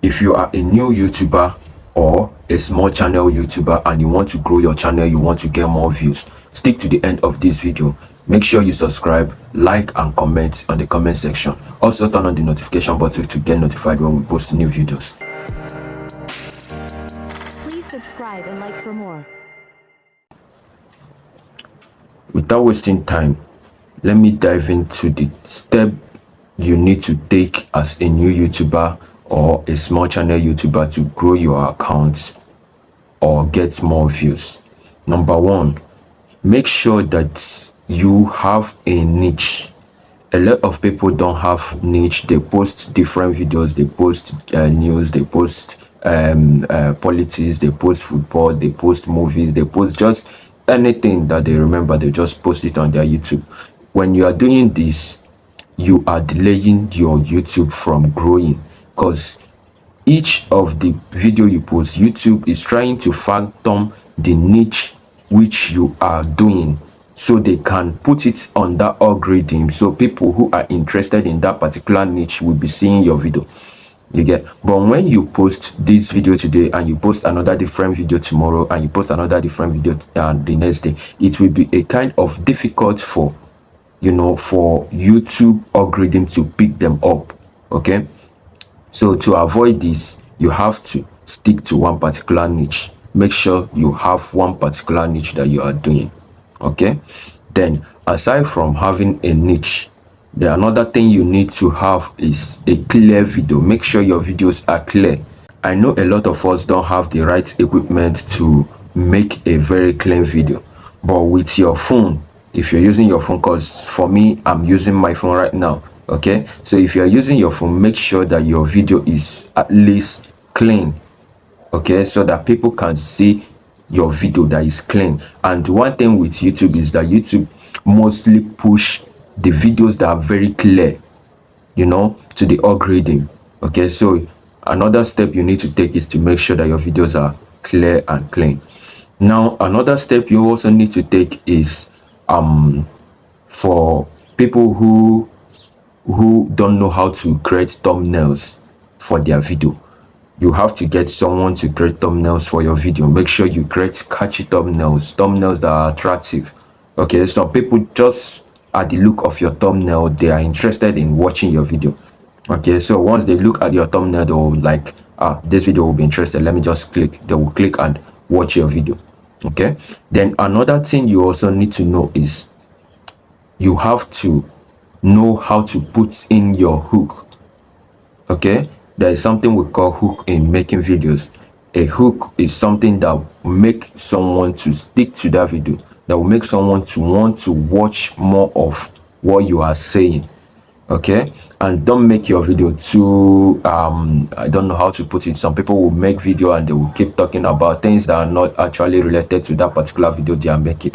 if you are a new YouTuber or a small channel YouTuber and you want to grow your channel, you want to get more views, stick to the end of this video. Make sure you subscribe, like and comment on the comment section. Also turn on the notification button to get notified when we post new videos. Please subscribe and like for more. Without wasting time, let me dive into the step you need to take as a new YouTuber or a small channel YouTuber to grow your account or get more views. Number one, make sure that you have a niche. A lot of people don't have niche. They post different videos, they post news, they post politics, they post football, they post movies, they post just anything that they remember, they just post it on their YouTube. When you are doing this, you are delaying your YouTube from growing, because each of the video you post, YouTube is trying to fathom the niche which you are doing, so they can put it on that algorithm, so people who are interested in that particular niche will be seeing your video. You get? But when you post this video today and you post another different video tomorrow and you post another different video the next day, it will be a kind of difficult for for YouTube algorithm to pick them up. Okay, so to avoid this, you have to stick to one particular niche. Make sure you have one particular niche that you are doing. Okay, then aside from having a niche, the another thing you need to have is a clear video. Make sure your videos are clear. I know a lot of us don't have the right equipment to make a very clean video, but with your phone, if you're using your phone, because for me, I'm using my phone right now. Okay, so if you're using your phone, make sure that your video is at least clean. Okay, so that people can see your video that is clean. And one thing with YouTube is that YouTube mostly push the videos that are very clear, to the algorithm. Okay, so another step you need to take is to make sure that your videos are clear and clean. Now, another step you also need to take is for people who don't know how to create thumbnails for their video. You have to get someone to create thumbnails for your video. Make sure you create catchy thumbnails that are attractive. Okay, some people just at the look of your thumbnail, they are interested in watching your video. Okay, so once they look at your thumbnail, they'll like, this video will be interested, let me just click. They will click and watch your video. Okay, then another thing you also need to know is you have to know how to put in your hook. Okay, there is something we call hook in making videos. A hook is something that will make someone to stick to that video, that will make someone to want to watch more of what you are saying. Okay, and don't make your video too I don't know how to put it. Some people will make video and they will keep talking about things that are not actually related to that particular video they are making.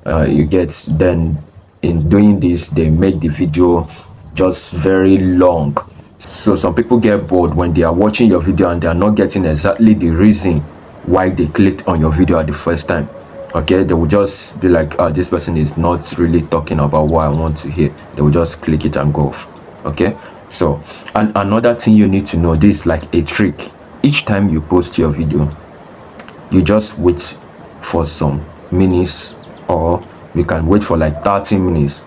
You get? Then in doing this, they make the video just very long. So some people get bored when they are watching your video and they are not getting exactly the reason why they clicked on your video at the first time. Okay, they will just be like, this person is not really talking about what I want to hear. They will just click it and go off. Okay, so and another thing you need to know, this is like a trick. Each time you post your video, you just wait for some minutes, or you can wait for like 30 minutes.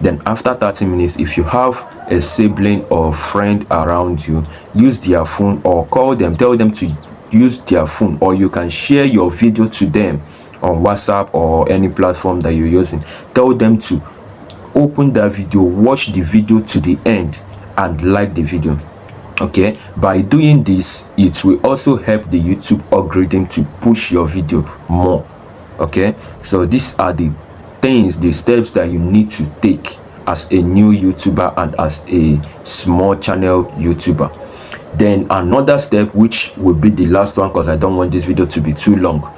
Then after 30 minutes, if you have a sibling or friend around you, use their phone or call them, tell them to use their phone, or you can share your video to them on WhatsApp or any platform that you're using. Tell them to open that video, watch the video to the end and like the video. Okay, by doing this, it will also help the YouTube algorithm to push your video more. Okay, so these are the things, the steps that you need to take as a new YouTuber and as a small channel YouTuber. Then another step, which will be the last one because I don't want this video to be too long,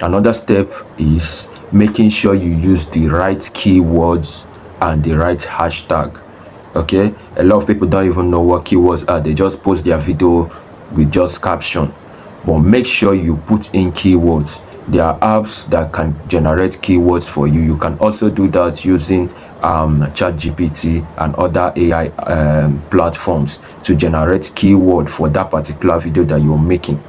another step is making sure you use the right keywords and the right hashtag. Okay, a lot of people don't even know what keywords are. They just post their video with just caption, but make sure you put in keywords. There are apps that can generate keywords for you. You can also do that using ChatGPT and other AI platforms to generate keyword for that particular video that you're making.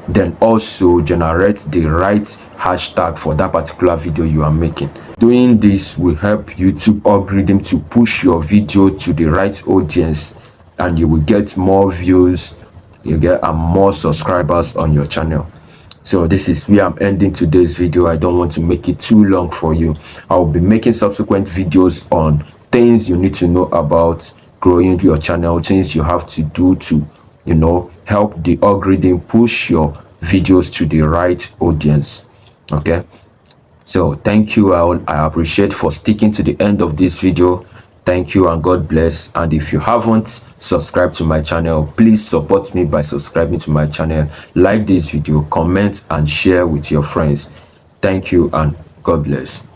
Then also generate the right hashtag for that particular video you are making. Doing this will help YouTube algorithm to push your video to the right audience, and you will get more views, you get more subscribers on your channel. So this is where I'm ending today's video. I don't want to make it too long for you. I will be making subsequent videos on things you need to know about growing your channel, things you have to do to, help the algorithm push your videos to the right audience. Okay, so thank you. I appreciate for sticking to the end of this video. Thank you and God bless. And if you haven't subscribed to my channel, please support me by subscribing to my channel. Like this video, comment and share with your friends. Thank you and God bless.